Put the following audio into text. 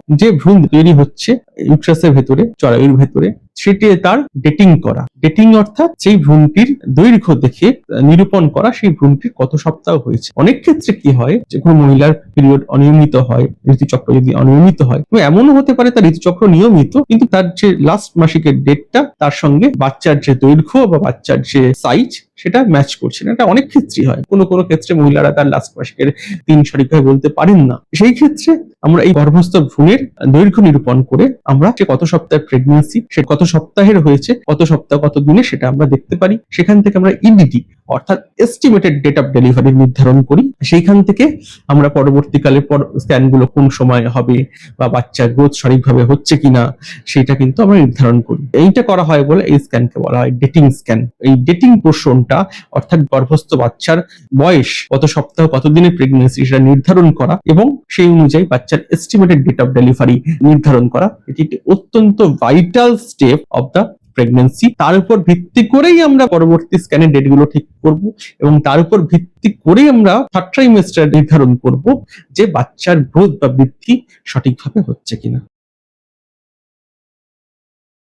যে ভ্রূণ তৈরি হচ্ছে ইউট্রাসের ভেতরে, জরায়ুর ভেতরে, সেটি তার ডেটিং করা। ডেটিং অর্থাৎ সেই ভ্রূণটির দৈর্ঘ্য দেখে নিরূপণ করা সেই ভ্রূণটির কত সপ্তাহ হয়েছে। অনেক ক্ষেত্রে কি হয়, যে কোনো মহিলার পিরিয়ড অনিয়মিত হয়, ঋতুচক্র যদি অনিয়মিত হয়, তো এমনও হতে পারে তার ঋতুচক্র নিয়মিত, কিন্তু তার যে লাস্ট মাসিকের ডেটটা তার সঙ্গে বাচ্চার যে দৈর্ঘ্য বা বাচ্চার যে সাইজ সেটা ম্যাচ করছে না। এটা অনেক ক্ষেত্রেই হয়। কোনো কোনো ক্ষেত্রে মহিলারা তার লাস্ট মাসিকের দিন সঠিকভাবে বলতে পারেন না। সেই ক্ষেত্রে আমরা এই গর্ভস্থ ভ্রূণের দৈর্ঘ্য নিরূপণ করে আমরা যে কত সপ্তাহের প্রেগন্যান্সি, সে কত সপ্তাহের হয়েছে, কত সপ্তাহ কত দিনে, সেটা আমরা দেখতে পারি। সেখান থেকে আমরা ইডিটি অর্থাৎ এস্টিমেটেড ডেট অফ ডেলিভারি নির্ধারণ করি। সেইখান থেকে আমরা পরবর্তীকালে স্ক্যানগুলো কোন সময় হবে বা বাচ্চার গ্রোথ সঠিকভাবে হচ্ছে কিনা সেটা কিন্তু আমরা নির্ধারণ করি। এইটা করা হয় বলে এই স্ক্যানকে বলা হয় ডেটিং স্ক্যান। এই ডেটিং পোর্শনটা অর্থাৎ গর্ভস্থ বাচ্চার বয়স, কত সপ্তাহ কত দিনের প্রেগন্যান্সি সেটা নির্ধারণ করা এবং সেই অনুযায়ী বাচ্চার এস্টিমেটেড ডেট অফ ডেলিভারি নির্ধারণ করা, এটি একটি অত্যন্ত vital step of the pregnancy. তার উপর ভিত্তি করেই আমরা পরবর্তী স্ক্যানের ডেটগুলো ঠিক করব এবং তার উপর ভিত্তি করেই আমরা থার্ড ট্রাইমেস্টার নির্ধারণ করব যে বাচ্চার গ্রোথ বা বৃদ্ধি সঠিকভাবে হচ্ছে কিনা।